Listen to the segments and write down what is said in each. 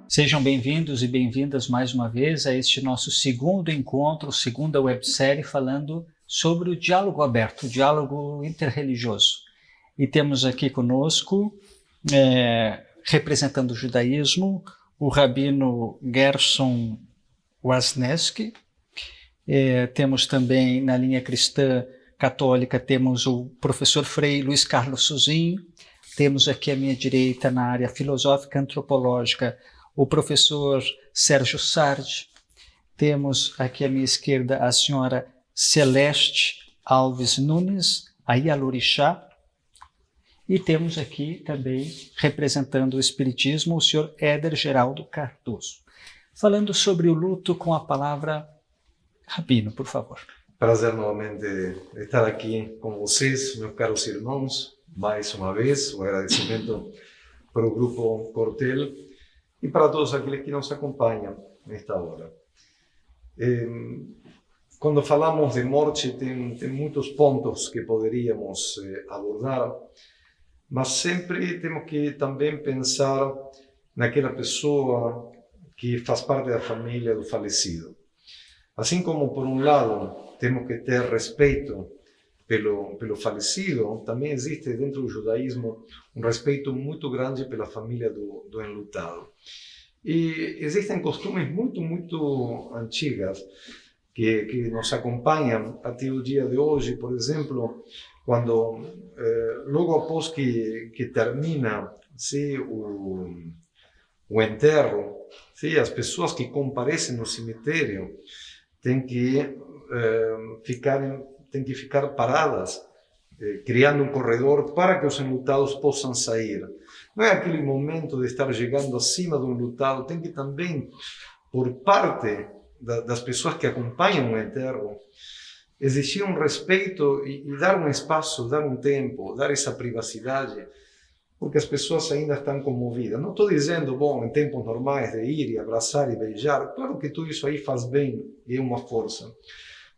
Sejam bem-vindos e bem-vindas mais uma vez a este nosso segundo encontro, segunda websérie falando sobre o diálogo aberto, o diálogo interreligioso. E temos aqui conosco, representando o judaísmo, o rabino Gerson Wasniewski. Temos também na linha cristã católica, temos o professor Frei Luiz Carlos Suzinho. Temos aqui à minha direita, na área filosófica antropológica, o professor Sérgio Sardi. Temos aqui à minha esquerda a senhora Celeste Alves Nunes, a Ialorixá. E temos aqui também, representando o Espiritismo, o senhor Éder Geraldo Cardoso. Falando sobre o luto com a palavra Rabino, por favor. Prazer novamente estar aqui com vocês, meus caros irmãos. Mais uma vez, um agradecimento para o Grupo Cortel e para todos aqueles que nos acompanham nesta hora. Quando falamos de morte, tem muitos pontos que poderíamos abordar, mas sempre temos que também pensar naquela pessoa que faz parte da família do falecido. Assim como, por um lado, temos que ter respeito pelo falecido, também existe dentro do judaísmo um respeito muito grande pela família do enlutado. E existem costumes muito antigas que nos acompanham até o dia de hoje. Por exemplo, quando logo após que termina o enterro, as pessoas que comparecem no cemitério têm que ficar paradas, criando um corredor para que os enlutados possam sair. Não é aquele momento de estar chegando acima do enlutado, tem que também, por parte das pessoas que acompanham o enterro, existir um respeito e dar um espaço, dar um tempo, dar essa privacidade, porque as pessoas ainda estão comovidas. Não estou dizendo, em tempos normais de ir e abraçar e beijar, claro que tudo isso aí faz bem e é uma força.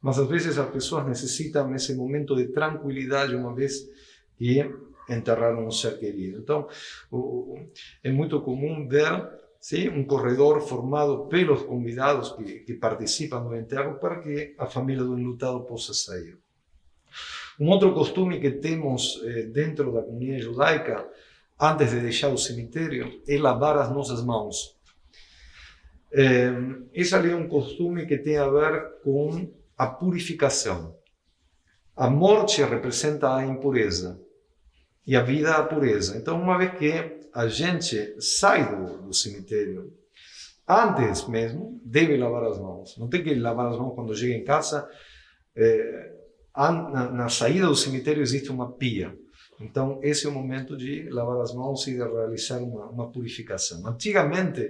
Mas às vezes as pessoas necessitam esse momento de tranquilidade uma vez que enterraram um ser querido. Então, é muito comum ver um corredor formado pelos convidados que participam do enterro para que a família do enlutado possa sair. Um outro costume que temos dentro da comunidade judaica, antes de deixar o cemitério, é lavar as nossas mãos. Esse ali é um costume que tem a ver com a purificação. A morte representa a impureza e a vida a pureza. Então, uma vez que a gente sai do cemitério, antes mesmo, deve lavar as mãos. Não tem que lavar as mãos quando chega em casa. Na saída do cemitério existe uma pia. Então, esse é o momento de lavar as mãos e de realizar uma purificação. Antigamente,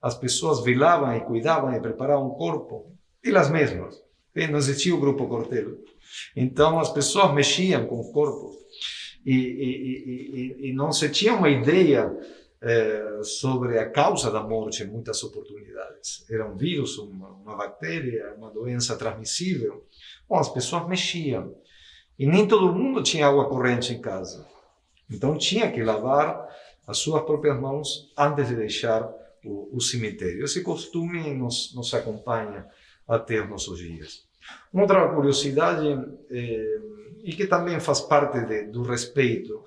as pessoas velavam e cuidavam e preparavam o corpo, elas mesmas. Não existia o Grupo Cortel. Então, as pessoas mexiam com o corpo e não se tinha uma ideia sobre a causa da morte em muitas oportunidades. Era um vírus, uma bactéria, uma doença transmissível. As pessoas mexiam. E nem todo mundo tinha água corrente em casa. Então, tinha que lavar as suas próprias mãos antes de deixar o cemitério. Esse costume nos acompanha até os nossos dias. Uma outra curiosidade, e que também faz parte do respeito,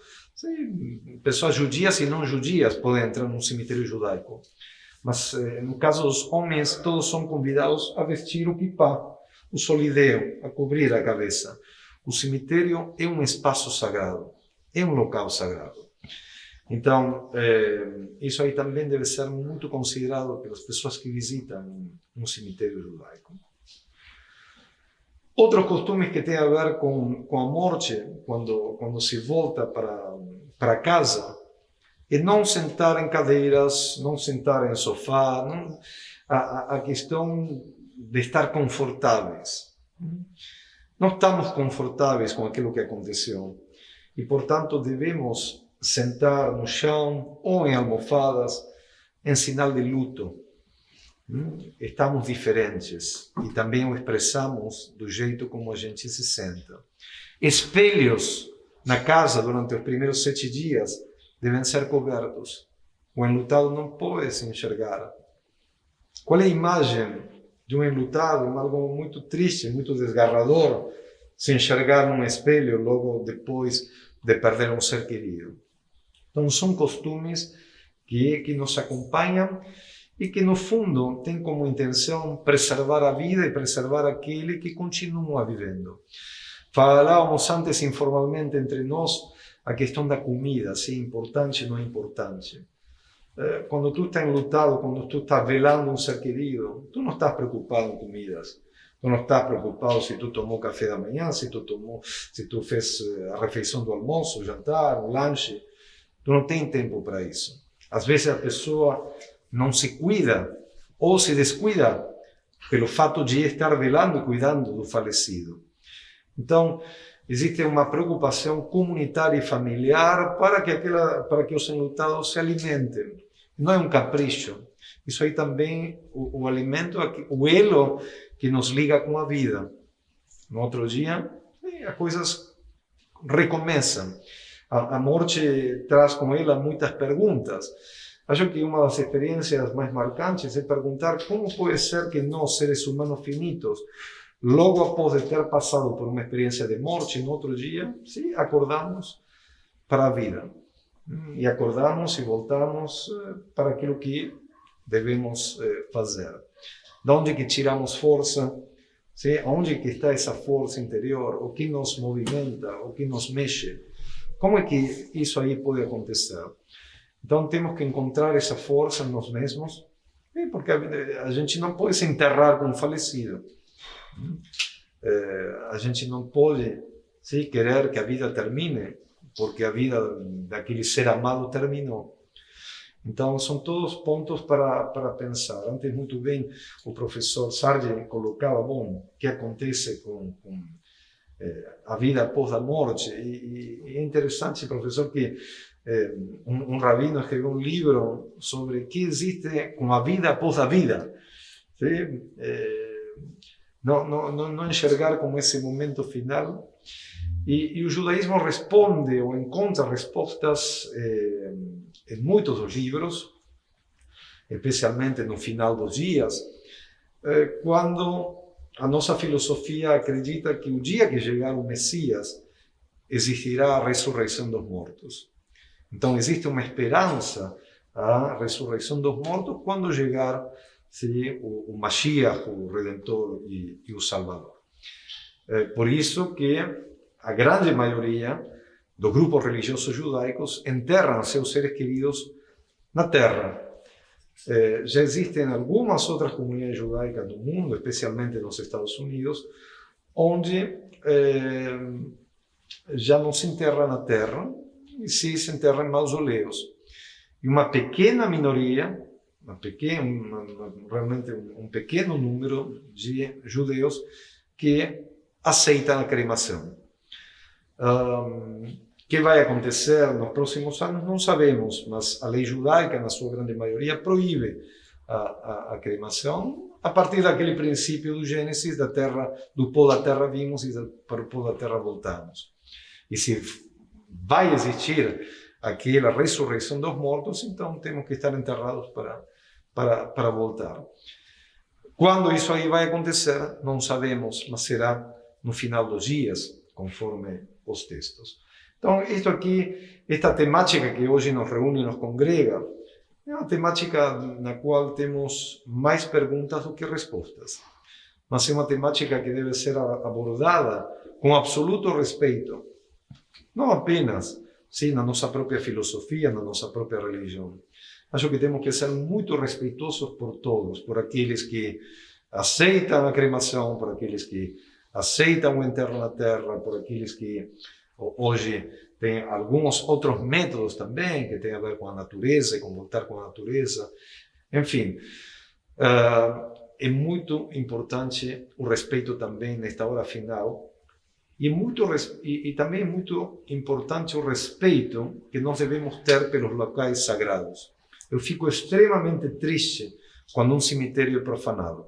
pessoas judias e não judias podem entrar num cemitério judaico, mas no caso dos homens, todos são convidados a vestir o kippá, o solideu, a cobrir a cabeça. O cemitério é um espaço sagrado, é um local sagrado. Então, isso aí também deve ser muito considerado pelas pessoas que visitam um cemitério judaico. Outros costumes que têm a ver com a morte, quando se volta para casa, é não sentar em cadeiras, não sentar em sofá, a questão de estar confortáveis. Não estamos confortáveis com aquilo que aconteceu e, portanto, devemos sentar no chão ou em almofadas em sinal de luto. Estamos diferentes e também o expressamos do jeito como a gente se senta. Espelhos na casa durante os primeiros 7 dias devem ser cobertos. O enlutado não pode se enxergar. Qual é a imagem de um enlutado? É algo muito triste, muito desgarrador, se enxergar num espelho logo depois de perder um ser querido. Então, são costumes que nos acompanham e que, no fundo, têm como intenção preservar a vida e preservar aquele que continua vivendo. Falávamos antes, informalmente, entre nós, a questão da comida, se é importante ou não é importante. Quando tu estás enlutado, quando tu estás velando um ser querido, tu não estás preocupado com comidas. Tu não estás preocupado se tu tomou café da manhã, se tu fez a refeição do almoço, o jantar, o lanche. Tu não tem tempo para isso. Às vezes a pessoa não se cuida ou se descuida pelo fato de estar velando e cuidando do falecido. Então, existe uma preocupação comunitária e familiar para que os enlutados se alimentem. Não é um capricho. Isso aí também, o alimento, o elo que nos liga com a vida. No outro dia, as coisas recomeçam. A morte traz com ela muitas perguntas. Acho que uma das experiências mais marcantes é perguntar como pode ser que nós, seres humanos finitos, logo após de ter passado por uma experiência de morte, no outro dia, sim, acordamos para a vida. E acordamos e voltamos para aquilo que devemos fazer. De onde que tiramos força? Sim? Onde que está essa força interior? O que nos movimenta? O que nos mexe? Como é que isso aí pode acontecer? Então temos que encontrar essa força em nós mesmos, porque a gente não pode se enterrar com um falecido. A gente não pode querer que a vida termine, porque a vida daquele ser amado terminou. Então, são todos pontos para pensar. Antes, muito bem, o professor Sargent colocava, o que acontece com a vida após a morte. E é interessante, professor, que um rabino escreveu um livro sobre o que existe com a vida após a vida. Não enxergar como esse momento final. E o judaísmo responde ou encontra respostas em muitos dos livros, especialmente no final dos dias, quando a nossa filosofia acredita que o dia que chegar o Messias, existirá a ressurreição dos mortos. Então existe uma esperança à ressurreição dos mortos quando chegar o Mashiach, o Redentor e o Salvador. Por isso que a grande maioria dos grupos religiosos judaicos enterram seus seres queridos na terra. Já existem algumas outras comunidades judaicas no mundo, especialmente nos Estados Unidos, onde já não se enterra na terra, e sim se enterra em mausoléus. E uma pequena minoria, realmente um pequeno número de judeus que aceitam a cremação. O que vai acontecer nos próximos anos não sabemos, mas a lei judaica, na sua grande maioria, proíbe a cremação a partir daquele princípio do Gênesis, da terra, do pó da terra vimos e para o pó da terra voltamos. E se vai existir aquela ressurreição dos mortos, então temos que estar enterrados para voltar. Quando isso aí vai acontecer, não sabemos, mas será no final dos dias, conforme os textos. Então, isto aqui, esta temática que hoje nos reúne e nos congrega, é uma temática na qual temos mais perguntas do que respostas. Mas é uma temática que deve ser abordada com absoluto respeito, não apenas na nossa própria filosofia, na nossa própria religião. Acho que temos que ser muito respeitosos por todos, por aqueles que aceitam a cremação, por aqueles que aceitam o enterro na terra, por aqueles que hoje tem alguns outros métodos também, que tem a ver com a natureza e com voltar com a natureza. Enfim, é muito importante o respeito também nesta hora final. E também é muito importante o respeito que nós devemos ter pelos locais sagrados. Eu fico extremamente triste quando um cemitério é profanado.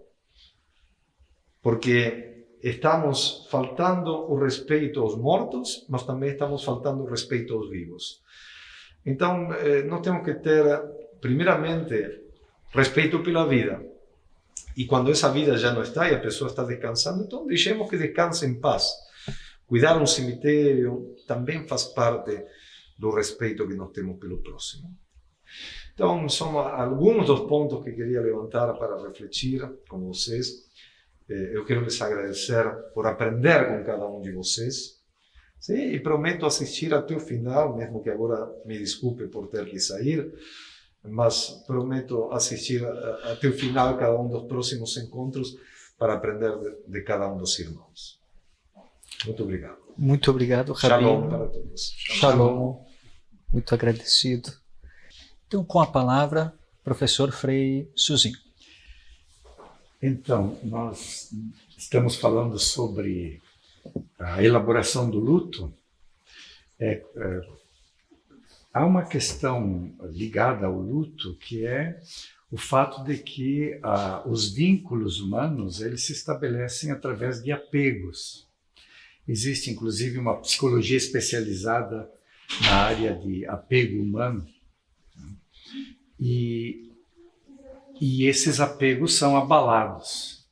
Porque estamos faltando o respeito aos mortos, mas também estamos faltando o respeito aos vivos. Então, nós temos que ter, primeiramente, respeito pela vida. E quando essa vida já não está e a pessoa está descansando, então deixemos que descanse em paz. Cuidar um cemitério também faz parte do respeito que nós temos pelo próximo. Então, são alguns dos pontos que queria levantar para refletir com vocês. Eu quero lhes agradecer por aprender com cada um de vocês. Sim, e prometo assistir até o final, mesmo que agora me desculpe por ter que sair, mas prometo assistir até o final cada um dos próximos encontros para aprender de cada um dos irmãos. Muito obrigado. Muito obrigado, Rabino. Shalom para todos. Shalom. Muito agradecido. Então, com a palavra, professor Frei Suzinho. Então, nós estamos falando sobre a elaboração do luto. Há uma questão ligada ao luto, que é o fato de que os vínculos humanos eles se estabelecem através de apegos. Existe, inclusive, uma psicologia especializada na área de apego humano. E esses apegos são abalados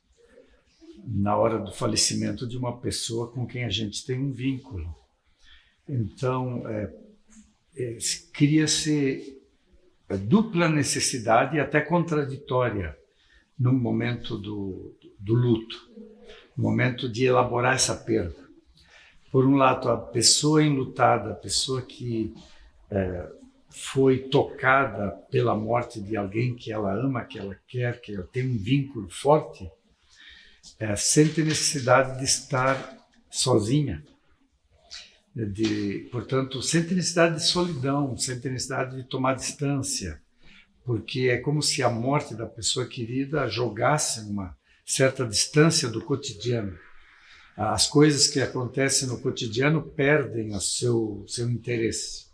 na hora do falecimento de uma pessoa com quem a gente tem um vínculo. Então, cria-se dupla necessidade e até contraditória no momento do luto, no momento de elaborar essa perda. Por um lado, a pessoa enlutada, a pessoa que foi tocada pela morte de alguém que ela ama, que ela quer, que ela tem um vínculo forte, sente necessidade de estar sozinha. Portanto, sente necessidade de solidão, sente necessidade de tomar distância, porque é como se a morte da pessoa querida jogasse uma certa distância do cotidiano. As coisas que acontecem no cotidiano perdem o seu interesse.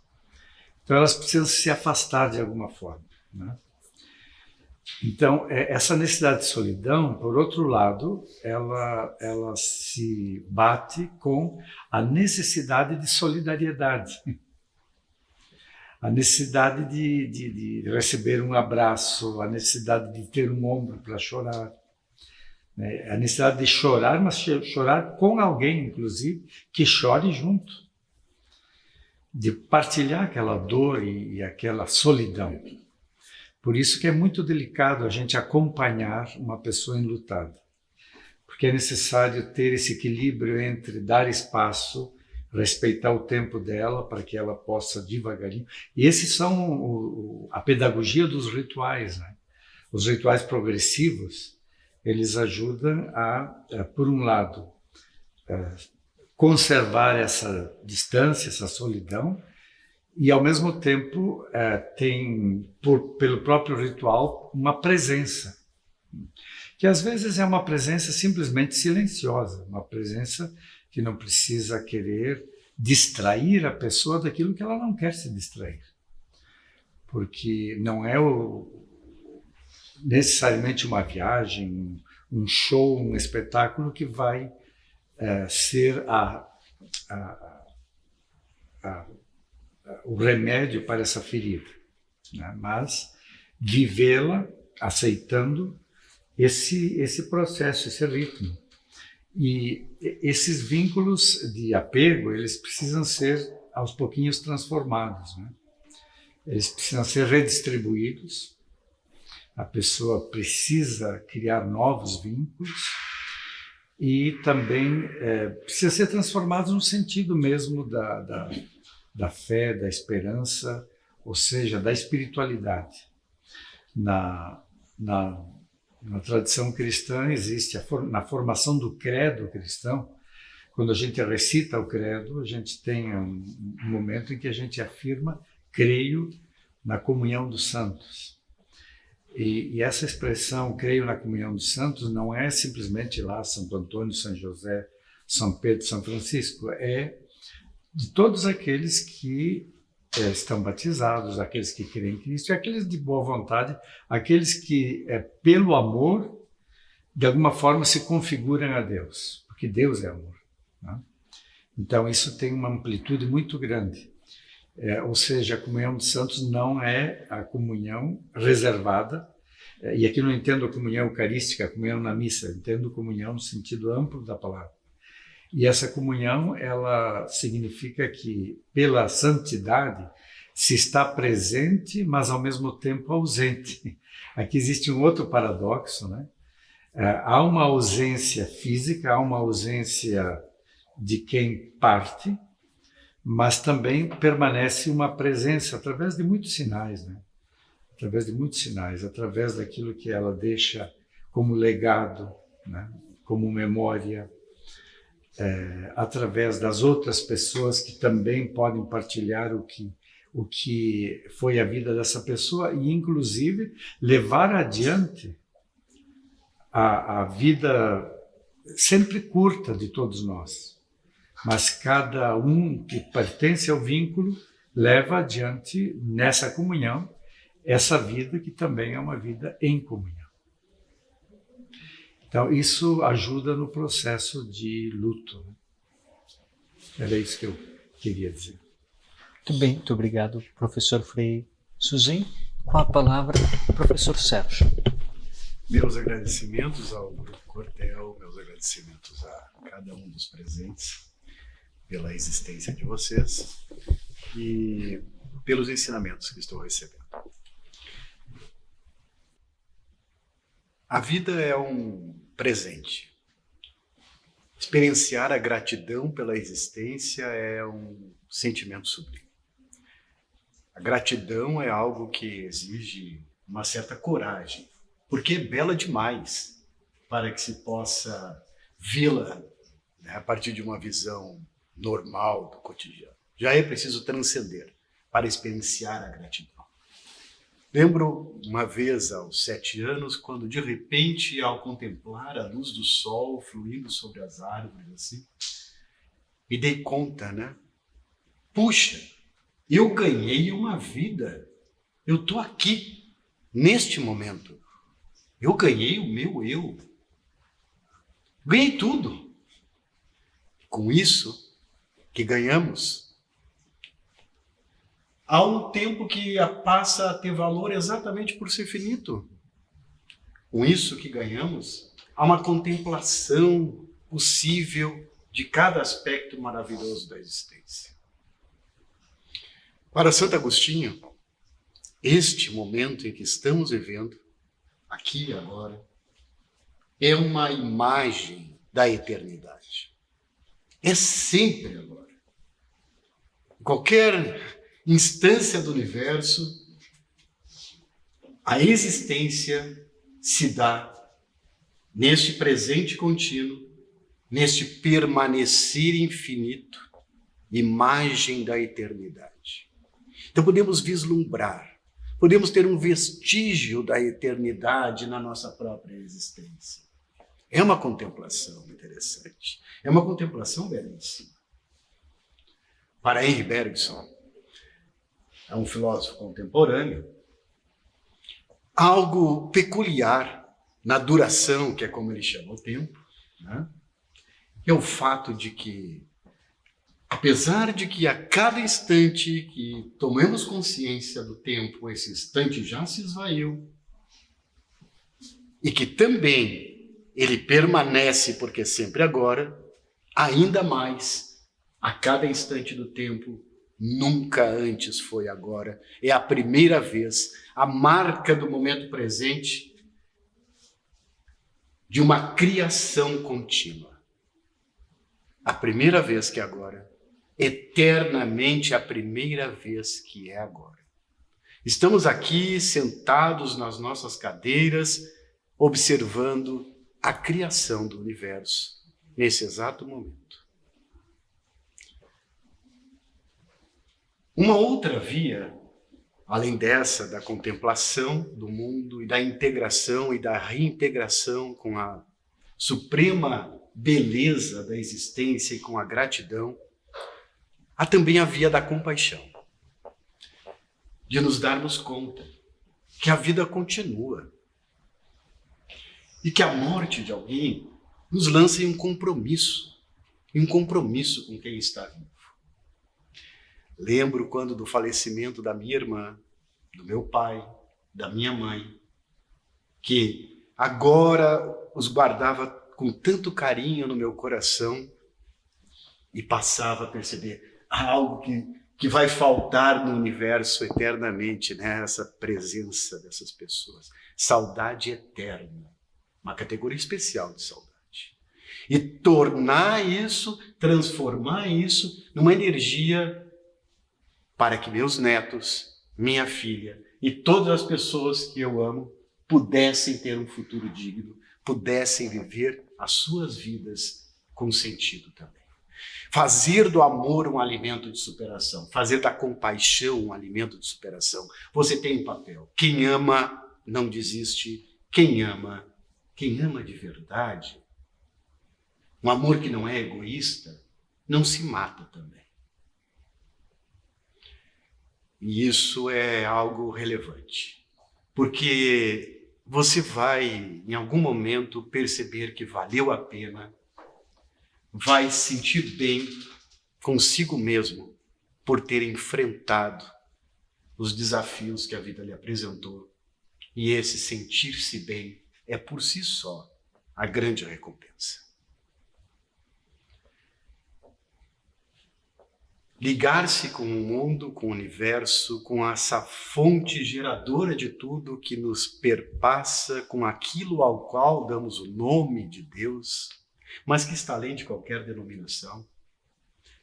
Então, elas precisam se afastar de alguma forma, né? Então, essa necessidade de solidão, por outro lado, ela se bate com a necessidade de solidariedade, a necessidade de receber um abraço, a necessidade de ter um ombro para chorar, né? A necessidade de chorar, mas chorar com alguém, inclusive, que chore junto, de partilhar aquela dor e aquela solidão. Por isso que é muito delicado a gente acompanhar uma pessoa enlutada, porque é necessário ter esse equilíbrio entre dar espaço, respeitar o tempo dela para que ela possa devagarinho. E esses são a pedagogia dos rituais, né? Os rituais progressivos, eles ajudam por um lado, conservar essa distância, essa solidão, e, ao mesmo tempo, tem, pelo próprio ritual, uma presença, que às vezes é uma presença simplesmente silenciosa, uma presença que não precisa querer distrair a pessoa daquilo que ela não quer se distrair. Porque não é necessariamente uma viagem, um show, um espetáculo que vai ser o remédio para essa ferida, né? Mas vivê-la aceitando esse processo, esse ritmo. E esses vínculos de apego, eles precisam ser aos pouquinhos transformados, né? Eles precisam ser redistribuídos. A pessoa precisa criar novos vínculos e também precisa ser transformados no sentido mesmo da fé, da esperança, ou seja, da espiritualidade. Na tradição cristã existe, na formação do credo cristão, quando a gente recita o credo, a gente tem um momento em que a gente afirma, creio na comunhão dos santos. E essa expressão, creio na comunhão dos santos, não é simplesmente lá Santo Antônio, São José, São Pedro, São Francisco, é de todos aqueles que estão batizados, aqueles que creem em Cristo, e aqueles de boa vontade, aqueles que, pelo amor, de alguma forma se configuram a Deus. porque Deus é amor, né? Então isso tem uma amplitude muito grande. Ou seja, a comunhão dos santos não é a comunhão reservada, e aqui não entendo a comunhão eucarística, a comunhão na missa, entendo comunhão no sentido amplo da palavra. E essa comunhão, ela significa que, pela santidade, se está presente, mas ao mesmo tempo ausente. Aqui existe um outro paradoxo, né? Há uma ausência física, há uma ausência de quem parte, mas também permanece uma presença através de muitos sinais, né? Através de muitos sinais, através daquilo que ela deixa como legado, né? Como memória, através das outras pessoas que também podem partilhar o que foi a vida dessa pessoa e, inclusive, levar adiante a vida sempre curta de todos nós. Mas cada um que pertence ao vínculo leva adiante, nessa comunhão, essa vida que também é uma vida em comunhão. Então, isso ajuda no processo de luto. Era isso que eu queria dizer. Muito bem, muito obrigado, professor Frei Suzin. Com a palavra, professor Sérgio. Meus agradecimentos ao Grupo Cortel, meus agradecimentos a cada um dos presentes pela existência de vocês e pelos ensinamentos que estou recebendo. A vida é um presente. Experienciar a gratidão pela existência é um sentimento sublime. A gratidão é algo que exige uma certa coragem, porque é bela demais para que se possa vê-la, né, a partir de uma visão normal do cotidiano. Já é preciso transcender para experienciar a gratidão. Lembro uma vez, aos 7 anos, quando de repente, ao contemplar a luz do sol fluindo sobre as árvores, assim, me dei conta, né? Puxa, eu ganhei uma vida. Eu estou aqui, neste momento. Eu ganhei o meu eu. Ganhei tudo. Com isso que ganhamos, há um tempo que passa a ter valor exatamente por ser finito. Com isso que ganhamos, há uma contemplação possível de cada aspecto maravilhoso da existência. Para Santo Agostinho, este momento em que estamos vivendo, aqui e agora, é uma imagem da eternidade. É sempre agora. Em qualquer instância do universo, a existência se dá neste presente contínuo, neste permanecer infinito, imagem da eternidade. Então podemos vislumbrar, podemos ter um vestígio da eternidade na nossa própria existência. É uma contemplação interessante, é uma contemplação belíssima. Para Henri Bergson, é um filósofo contemporâneo, algo peculiar na duração, que é como ele chama o tempo, né? É o fato de que, apesar de que a cada instante que tomamos consciência do tempo, esse instante já se esvaiu, e que também ele permanece porque sempre agora, ainda mais, a cada instante do tempo, nunca antes foi agora. É a primeira vez, a marca do momento presente de uma criação contínua. A primeira vez que é agora, eternamente a primeira vez que é agora. Estamos aqui sentados nas nossas cadeiras, observando a criação do universo, nesse exato momento. Uma outra via, além dessa, da contemplação do mundo e da integração e da reintegração com a suprema beleza da existência e com a gratidão, há também a via da compaixão, de nos darmos conta que a vida continua e que a morte de alguém nos lança em um compromisso com quem está vivo. Lembro quando do falecimento da minha irmã, do meu pai, da minha mãe, que agora os guardava com tanto carinho no meu coração e passava a perceber algo que vai faltar no universo eternamente, né? Essa presença dessas pessoas. Saudade eterna, uma categoria especial de saudade. E tornar isso, transformar isso numa energia para que meus netos, minha filha e todas as pessoas que eu amo pudessem ter um futuro digno, pudessem viver as suas vidas com sentido também. Fazer do amor um alimento de superação, fazer da compaixão um alimento de superação. Você tem um papel. Quem ama não desiste. Quem ama de verdade, um amor que não é egoísta, não se mata também. E isso é algo relevante, porque você vai, em algum momento, perceber que valeu a pena, vai se sentir bem consigo mesmo por ter enfrentado os desafios que a vida lhe apresentou. E esse sentir-se bem é por si só a grande recompensa. Ligar-se com o mundo, com o universo, com essa fonte geradora de tudo que nos perpassa, com aquilo ao qual damos o nome de Deus, mas que está além de qualquer denominação.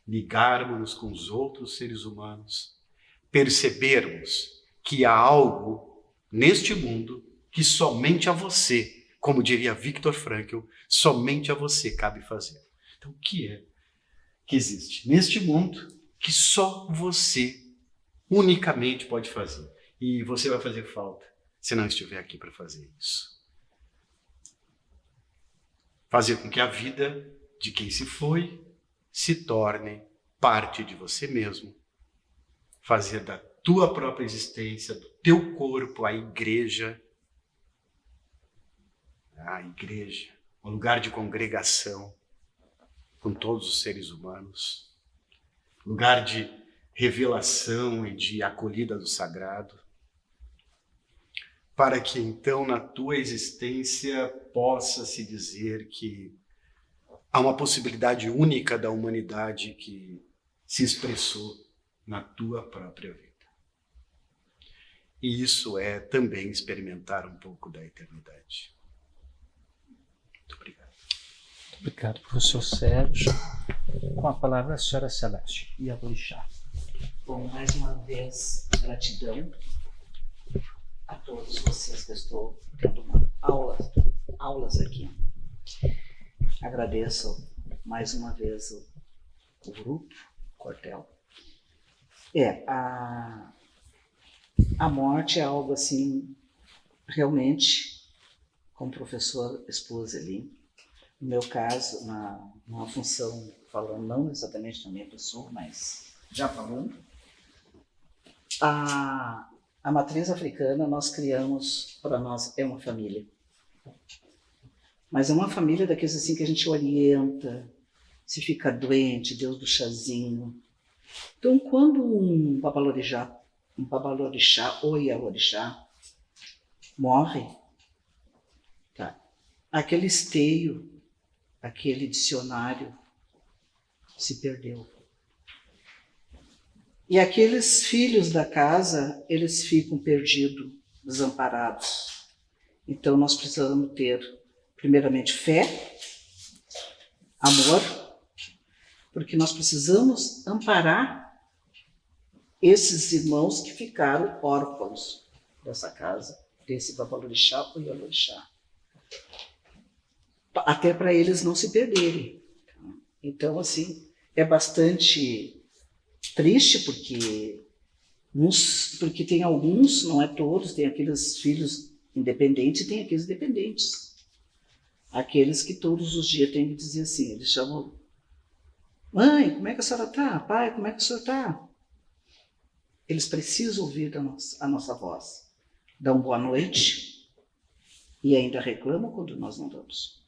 Ligarmos-nos com os outros seres humanos, percebermos que há algo neste mundo que somente a você, como diria Viktor Frankl, somente a você cabe fazer. Então, o que é que existe neste mundo que só você unicamente pode fazer? E você vai fazer falta se não estiver aqui para fazer isso. Fazer com que a vida de quem se foi se torne parte de você mesmo. Fazer da tua própria existência, do teu corpo, a igreja, um lugar de congregação com todos os seres humanos, lugar de revelação e de acolhida do sagrado, para que então na tua existência possa se dizer que há uma possibilidade única da humanidade que se expressou na tua própria vida. E isso é também experimentar um pouco da eternidade. Muito obrigado. Muito obrigado, professor Sérgio. Com a palavra a senhora Celeste e a Orixá. Bom, mais uma vez, gratidão a todos vocês que estou tendo aulas aqui. Agradeço mais uma vez o grupo, o Cortel. A morte é algo assim, realmente, como o professor expôs ali, no meu caso, numa função, falando não exatamente na minha pessoa, mas já falando, a matriz africana nós criamos, para nós, é uma família. Mas é uma família daqueles assim que a gente orienta, se fica doente, Deus do chazinho. Então, quando um babalorixá ou Ialorixá morre, tá, aquele esteio, aquele dicionário se perdeu. E aqueles filhos da casa, eles ficam perdidos, desamparados. Então, nós precisamos ter, primeiramente, fé, amor, porque nós precisamos amparar esses irmãos que ficaram órfãos dessa casa, desse babalorixá ou Ialorixá. Até para eles não se perderem. Então, assim, é bastante triste, porque tem alguns, não é todos, tem aqueles filhos independentes e tem aqueles dependentes. Aqueles que todos os dias têm que dizer assim, eles chamam, mãe, como é que a senhora está? Pai, como é que o senhor está? Eles precisam ouvir a nossa voz. Dão boa noite e ainda reclamam quando nós não damos.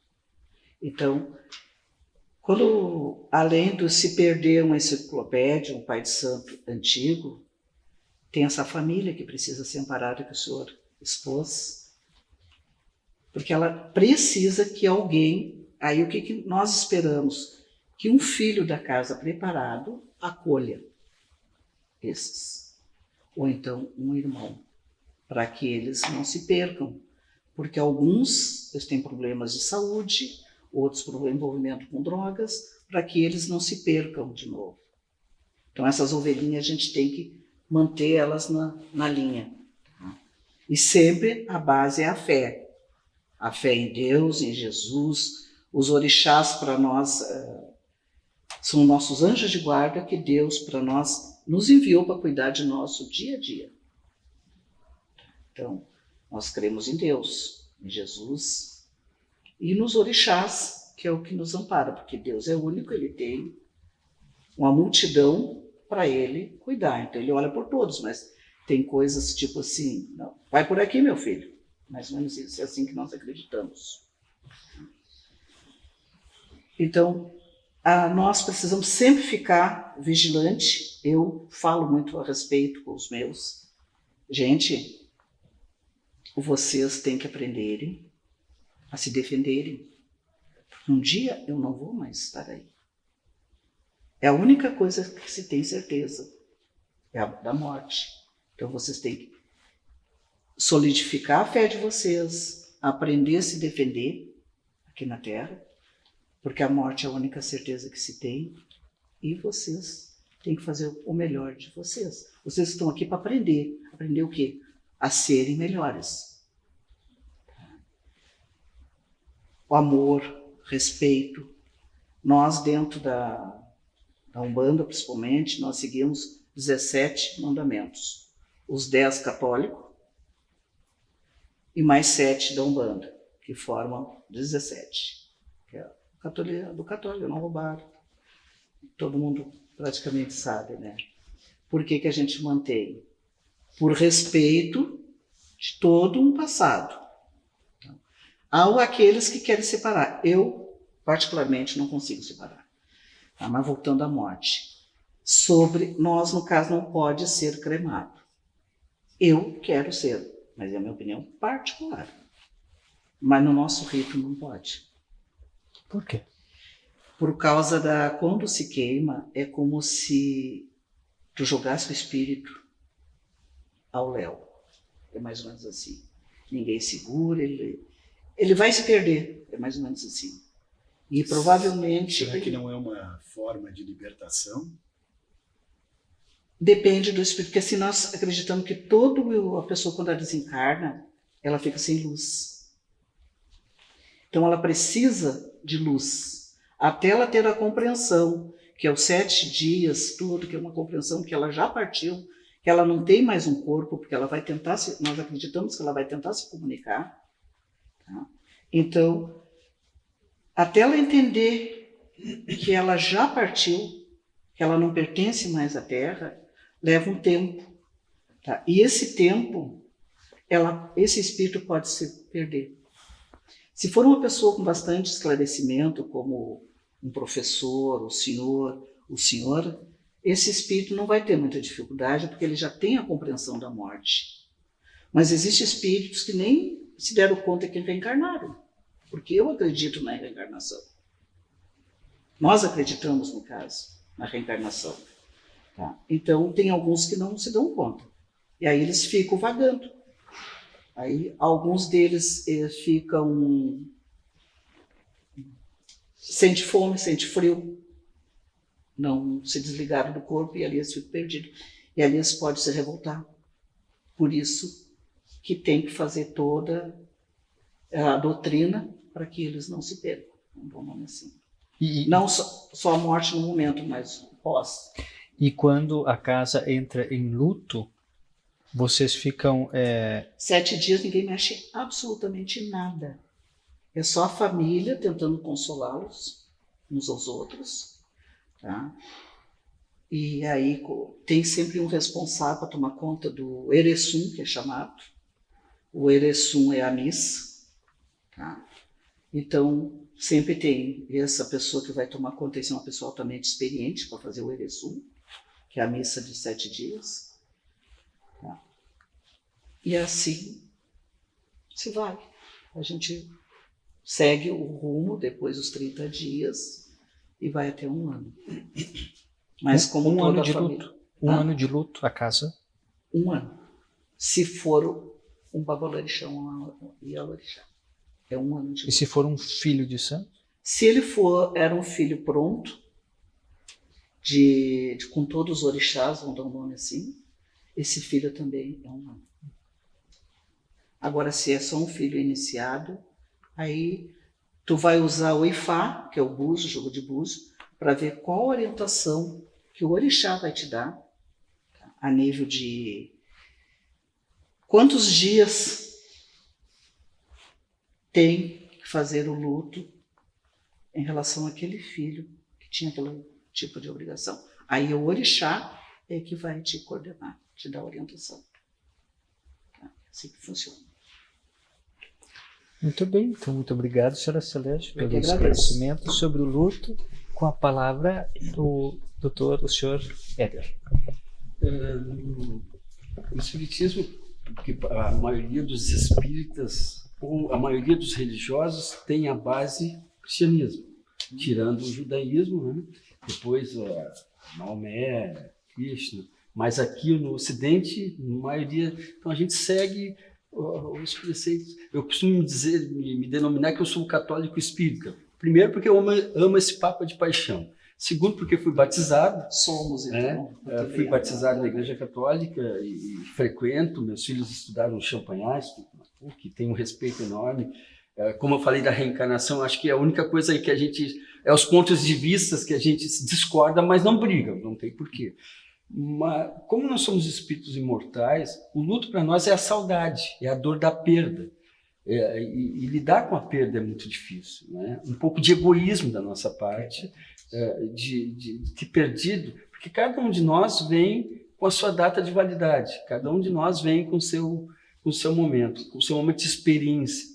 Então, quando, além de se perder uma enciclopédia, um pai de santo antigo, tem essa família que precisa ser amparada, que o senhor expôs, porque ela precisa que alguém, aí o que nós esperamos? Que um filho da casa preparado acolha esses, ou então um irmão, para que eles não se percam, porque alguns eles têm problemas de saúde, outros por envolvimento com drogas, para que eles não se percam de novo. Então essas ovelhinhas a gente tem que manter elas na linha. E sempre a base é a fé. A fé em Deus, em Jesus. Os orixás para nós são nossos anjos de guarda que Deus para nós nos enviou para cuidar de nosso dia a dia. Então, nós cremos em Deus, em Jesus e nos orixás, que é o que nos ampara, porque Deus é único, ele tem uma multidão para ele cuidar. Então ele olha por todos, mas tem coisas tipo assim, não, vai por aqui, meu filho. Mais ou menos isso, é assim que nós acreditamos. Então, nós precisamos sempre ficar vigilante. Eu falo muito a respeito com os meus. Gente, vocês têm que aprenderem a se defenderem. Um dia eu não vou mais estar aí. É a única coisa que se tem certeza, é a da morte. Então vocês têm que solidificar a fé de vocês, aprender a se defender aqui na Terra, porque a morte é a única certeza que se tem, e vocês têm que fazer o melhor de vocês. Vocês estão aqui para aprender. Aprender o quê? A serem melhores. O amor, respeito. Nós, dentro da Umbanda, principalmente, nós seguimos 17 mandamentos. Os 10 católicos e mais 7 da Umbanda, que formam 17. Que é do católico, não roubar. Todo mundo praticamente sabe, né? Por que a gente mantém? Por respeito de todo um passado. Há aqueles que querem separar. Eu, particularmente, não consigo separar. Tá? Mas voltando à morte. Sobre nós, no caso, não pode ser cremado. Eu quero ser, mas é a minha opinião particular. Mas no nosso rito não pode. Por quê? Por causa da... Quando se queima, é como se tu jogasse o espírito ao léu. É mais ou menos assim. Ninguém segura, ele vai se perder, é mais ou menos assim. E provavelmente... Será que não é uma forma de libertação? Depende do espírito, porque assim nós acreditamos que a pessoa quando ela desencarna, ela fica sem luz. Então ela precisa de luz, até ela ter a compreensão, que é os 7 dias, tudo, que é uma compreensão que ela já partiu, que ela não tem mais um corpo, porque ela vai tentar, nós acreditamos que ela vai tentar se comunicar. Tá? Então, até ela entender que ela já partiu, que ela não pertence mais à Terra, leva um tempo. Tá? E esse tempo, esse espírito pode se perder. Se for uma pessoa com bastante esclarecimento, como um professor, o senhor, esse espírito não vai ter muita dificuldade, porque ele já tem a compreensão da morte. Mas existem espíritos que nem se deram conta que reencarnaram, porque eu acredito na reencarnação. Nós acreditamos, no caso, na reencarnação. Tá? Então, tem alguns que não se dão conta. E aí eles ficam vagando. Aí alguns deles ficam... Sente fome, sente frio. Não se desligaram do corpo e ali eles ficam perdidos. E ali eles podem se revoltar. Por isso que tem que fazer toda a doutrina para que eles não se percam. Um bom nome assim. Não só a morte no momento, mas o pós. E quando a casa entra em luto, vocês ficam... 7 dias ninguém mexe absolutamente nada. É só a família tentando consolá-los uns aos outros. Tá? E aí tem sempre um responsável para tomar conta do Eressum, que é chamado. O Eressum é a missa. Tá? Então, Sempre tem essa pessoa que vai tomar conta, esse é uma pessoa altamente experiente para fazer o Ereçu, que é a missa de 7 dias. Tá? E assim se vai. A gente segue o rumo depois dos 30 dias e vai até 1 ano. Mas como um ano toda de família, luto. Um ano de luto a casa. 1 ano. Se for um babalorixá e a orixá. É 1 ano de E luto. se for um filho de santo? Se ele era um filho pronto, com todos os orixás, vamos dar um nome assim, esse filho também é 1 ano. Agora, se é só um filho iniciado, aí tu vai usar o Ifá, que é o búzio, o jogo de búzio, para ver qual orientação que o orixá vai te dar, tá? A nível de quantos dias tem que fazer o luto em relação àquele filho que tinha aquele tipo de obrigação. Aí o orixá é que vai te coordenar, te dar orientação. Tá? É assim que funciona. Muito bem, então muito obrigado, senhora Celeste, Eu pelo que agradeço. esclarecimento sobre o luto, com a palavra do doutor, o senhor Éder. O espiritismo, porque a maioria dos espíritas ou a maioria dos religiosos tem a base cristianismo, tirando o judaísmo, né? Depois Maomé, Krishna, mas aqui no Ocidente, a maioria, então a gente segue os preceitos. Eu costumo dizer, me denominar que eu sou um católico espírita. Primeiro porque eu amo esse Papa de paixão. Segundo porque fui batizado. Somos, então. Fui batizado na Igreja Católica e frequento. Meus filhos estudaram no Champagnat, que tem um respeito enorme. Como eu falei da reencarnação, acho que é a única coisa aí que a gente... É os pontos de vista que a gente discorda, mas não briga, não tem porquê. Mas, como nós somos espíritos imortais, o luto para nós é a saudade, é a dor da perda. E lidar com a perda é muito difícil, né? Um pouco de egoísmo da nossa parte, de ter perdido, porque cada um de nós vem com a sua data de validade, cada um de nós vem com o seu momento de experiência,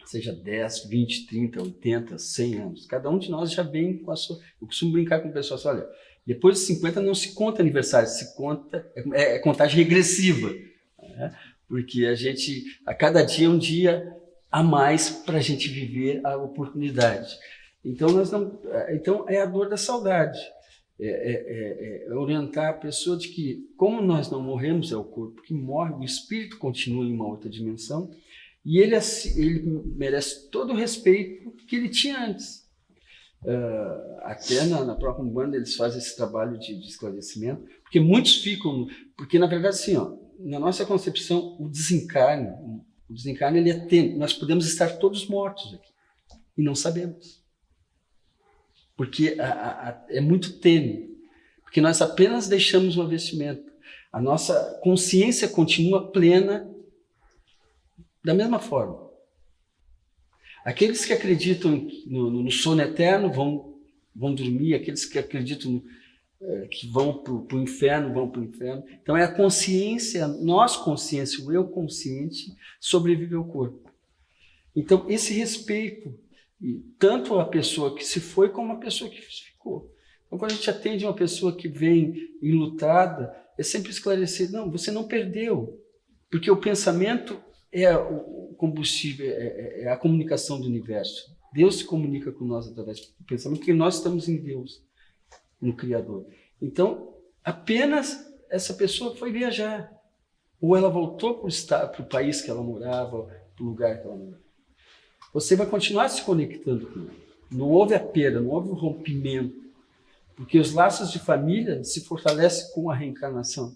seja 10, 20, 30, 80, 100 anos. Cada um de nós já vem com a sua... Eu costumo brincar com o pessoal assim, olha, depois dos 50 não se conta aniversário, se conta... É contagem regressiva, né? Porque a cada dia é um dia a mais para a gente viver a oportunidade. Então, então é a dor da saudade. É orientar a pessoa de que, como nós não morremos, é o corpo que morre, o espírito continua em uma outra dimensão, e ele merece todo o respeito que ele tinha antes. Até na própria Umbanda eles fazem esse trabalho de esclarecimento, porque muitos ficam... Porque, na verdade, assim, na nossa concepção, o desencarne ele é tênue. Nós podemos estar todos mortos aqui, e não sabemos. Porque é muito tênue. Porque nós apenas deixamos uma vestimenta. A nossa consciência continua plena da mesma forma. Aqueles que acreditam no sono eterno vão dormir, aqueles que acreditam que vão para o inferno, vão para o inferno. Então é a consciência, nós consciência, o eu consciente, sobrevive ao corpo. Então esse respeito, tanto a pessoa que se foi como a pessoa que ficou. Então quando a gente atende uma pessoa que vem enlutada, é sempre esclarecer, não, você não perdeu, porque o pensamento é o combustível, é a comunicação do universo. Deus se comunica com nós através do pensamento, porque nós estamos em Deus, no Criador. Então, apenas essa pessoa foi viajar. Ou ela voltou para o país que ela morava, para o lugar que ela morava. Você vai continuar se conectando com ela. Não houve a perda, não houve o rompimento. Porque os laços de família se fortalecem com a reencarnação.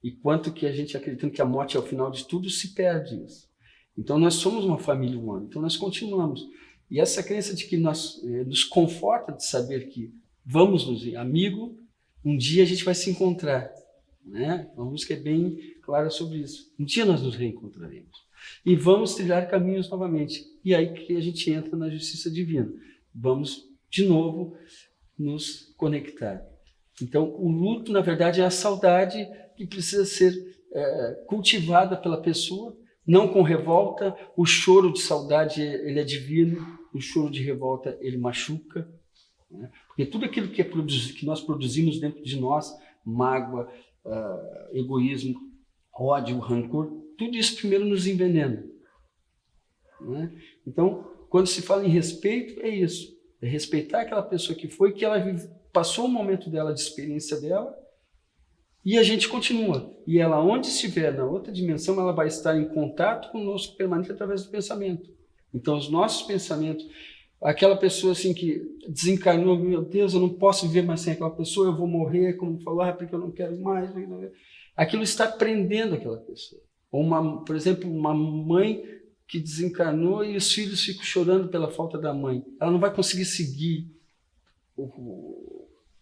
E quanto que a gente acreditando que a morte é o final de tudo, se perde isso. Então nós somos uma família humana, então nós continuamos. E essa crença de que nos conforta de saber que vamos nos amigo, um dia a gente vai se encontrar, né? Uma música é bem clara sobre isso. Um dia nós nos reencontraremos e vamos trilhar caminhos novamente. E aí que a gente entra na justiça divina. Vamos de novo nos conectar. Então o luto, na verdade, é a saudade que precisa ser cultivada pela pessoa, não com revolta. O choro de saudade ele é divino. o choro de revolta ele machuca, né? Porque tudo aquilo que, que nós produzimos dentro de nós, mágoa, egoísmo, ódio, rancor, tudo isso primeiro nos envenena, né? Então, quando se fala em respeito, é isso. É respeitar aquela pessoa que foi, que ela passou o momento dela, de experiência dela, e a gente continua. E ela, onde estiver, na outra dimensão, ela vai estar em contato conosco permanente através do pensamento. Então, os nossos pensamentos, aquela pessoa assim que desencarnou, meu Deus, eu não posso viver mais sem aquela pessoa, eu vou morrer, como falou, porque eu não quero mais. Aquilo está prendendo aquela pessoa. Ou, por exemplo, uma mãe que desencarnou e os filhos ficam chorando pela falta da mãe. Ela não vai conseguir seguir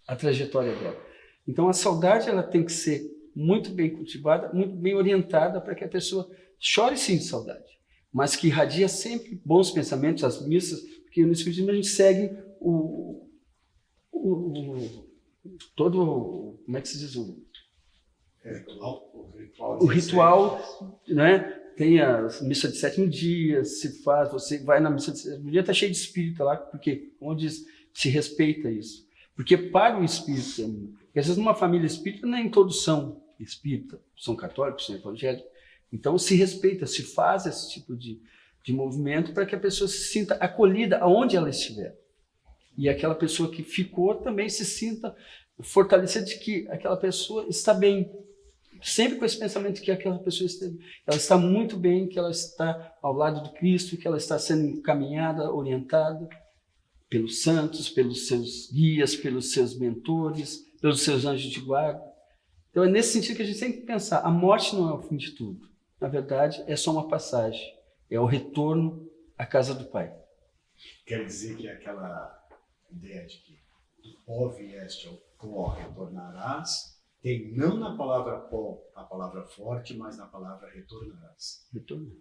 a trajetória dela. Então, a saudade ela tem que ser muito bem cultivada, muito bem orientada para que a pessoa chore sim de saudade, mas que irradia sempre bons pensamentos, as missas, porque no Espiritismo a gente segue todo, como é que se diz? O ritual, né? Tem a missa de 7º dia, se faz, você vai na missa de 7º dia, está cheio de espírita lá, porque onde se respeita isso. Porque para o espírita, porque às vezes numa família espírita nem todos são espírita, são católicos, são evangélicos, então se respeita, se faz esse tipo de movimento para que a pessoa se sinta acolhida aonde ela estiver. E aquela pessoa que ficou também se sinta fortalecida de que aquela pessoa está bem, sempre com esse pensamento que aquela pessoa ela está muito bem, que ela está ao lado do Cristo, que ela está sendo encaminhada, orientada pelos santos, pelos seus guias, pelos seus mentores, pelos seus anjos de guarda. Então é nesse sentido que a gente tem que pensar, a morte não é o fim de tudo. Na verdade, é só uma passagem, é o retorno à casa do Pai. Quer dizer que aquela ideia de que do pó vieste ao pó retornarás, tem não na palavra pó a palavra forte, mas na palavra retornarás. Retornar.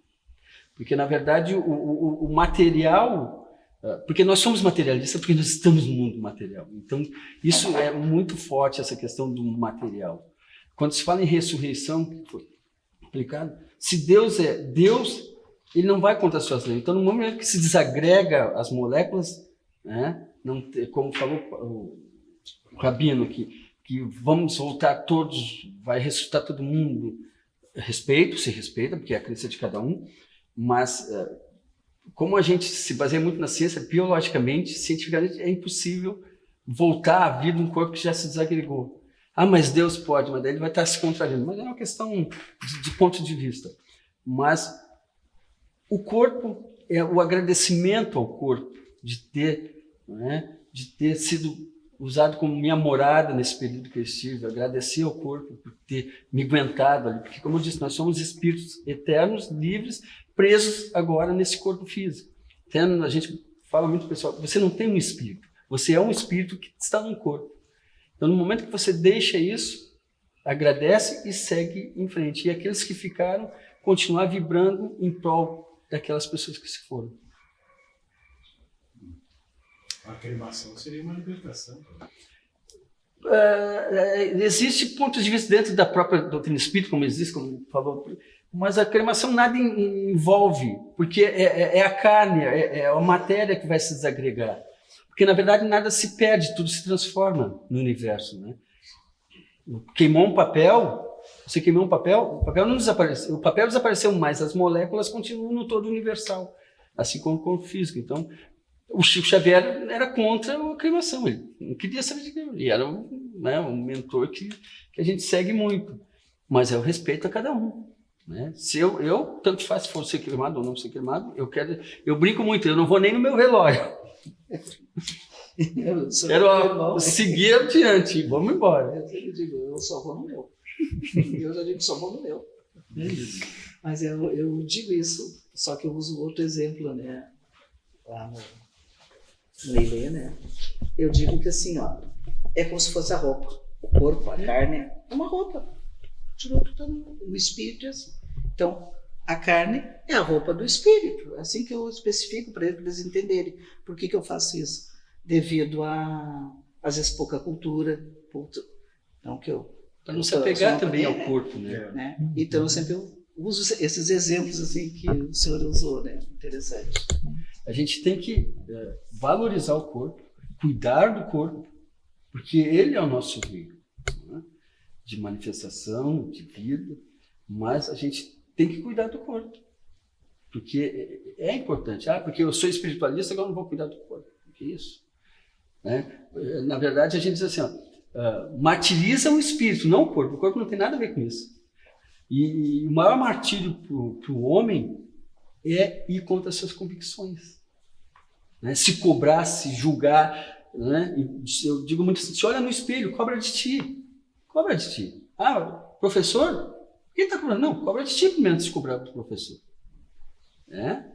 Porque, na verdade, o material... Porque nós somos materialistas, porque nós estamos no mundo material. Então, isso é muito forte, essa questão do material. Quando se fala em ressurreição, que foi explicado, se Deus é Deus, ele não vai contra as suas leis. Então, no momento que se desagrega as moléculas, né, não, como falou o Rabino, que vamos voltar todos, vai ressuscitar todo mundo, respeito, se respeita, porque é a crença de cada um, mas como a gente se baseia muito na ciência, biologicamente, cientificamente, é impossível voltar à vida um corpo que já se desagregou. Ah, mas Deus pode, mas daí ele vai estar se contrariando. Mas é uma questão de ponto de vista. Mas o corpo é o agradecimento ao corpo de ter, né, de ter sido usado como minha morada nesse período que eu estive, agradecer ao corpo por ter me aguentado ali, porque, como eu disse, nós somos espíritos eternos, livres, presos agora nesse corpo físico. A gente fala muito, pessoal, você não tem um espírito, você é um espírito que está num corpo. Então, no momento que você deixa isso, agradece e segue em frente. E aqueles que ficaram, continuar vibrando em prol daquelas pessoas que se foram. A cremação seria uma libertação. Existe pontos de vista dentro da própria doutrina espírita, como existe, como falou, mas a cremação nada envolve, porque é a carne, é a matéria que vai se desagregar. Porque, na verdade, nada se perde, tudo se transforma no universo, né? Queimou um papel, você queimou um papel, o papel não desapareceu, o papel desapareceu, mas as moléculas continuam no todo universal, assim como o corpo físico. Então, o Chico Xavier era contra a cremação, ele não queria saber de cremação, ele era um mentor que a gente segue muito, mas é o respeito a cada um, né? Se eu tanto faz se for ser cremado ou não ser queimado, eu brinco muito, eu não vou nem no meu velório. Quero seguir adiante, vamos embora. Eu digo, eu só vou no meu. Eu já digo, só vou no meu. É isso. Mas eu digo isso, só que eu uso outro exemplo, né? Lá no Leilê, né? Eu digo que assim, ó, é como se fosse a roupa. O corpo, a carne, é uma roupa. O espírito é assim. Então, a carne é a roupa do espírito. É assim que eu especifico para eles entenderem. Por que eu faço isso? Devido a, às vezes, pouca cultura. Então, para não se apegar também ao corpo, né? Então, eu sempre uso esses exemplos assim que o senhor usou, né? Interessante. A gente tem que valorizar o corpo, cuidar do corpo, porque ele é o nosso veículo, né? De manifestação, de vida, mas a gente tem que cuidar do corpo, porque é importante. Porque eu sou espiritualista, agora não vou cuidar do corpo. O que é isso? Né? Na verdade, a gente diz assim, martiriza o espírito, não o corpo. O corpo não tem nada a ver com isso. E o maior martírio para o homem é ir contra as suas convicções. Né? Se cobrar, se julgar. Né? Eu digo muito assim, se olha no espelho, cobra de ti. Cobra de ti. Professor? Quem está cobrando? Não, cobra de ti primeiro antes de cobrar do professor.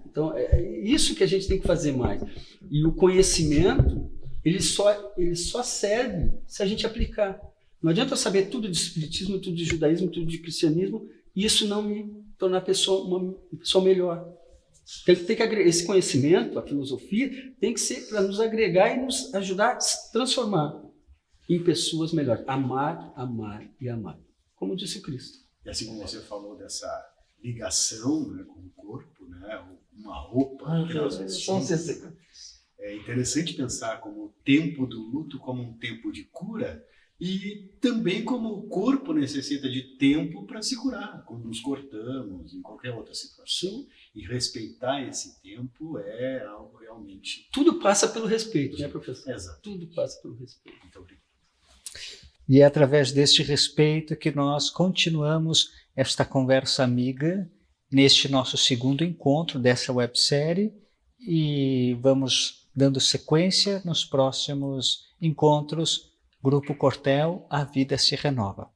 Então, é isso que a gente tem que fazer mais. E o conhecimento, ele só serve se a gente aplicar. Não adianta eu saber tudo de espiritismo, tudo de judaísmo, tudo de cristianismo, e isso não me tornar uma pessoa melhor. Esse conhecimento, a filosofia, tem que ser para nos agregar e nos ajudar a se transformar em pessoas melhores. Amar, amar e amar. Como disse o Cristo. E assim como você falou dessa ligação, né, com o corpo, né, uma roupa que nós vestimos, é interessante pensar como o tempo do luto como um tempo de cura e também como o corpo necessita de tempo para se curar, quando nos cortamos, em qualquer outra situação. E respeitar esse tempo é algo realmente... Tudo passa pelo respeito, né, professor? Exato. Tudo passa pelo respeito. Muito obrigado. E é através deste respeito que nós continuamos esta conversa amiga neste nosso segundo encontro dessa websérie e vamos dando sequência nos próximos encontros. Grupo Cortel, a vida se renova.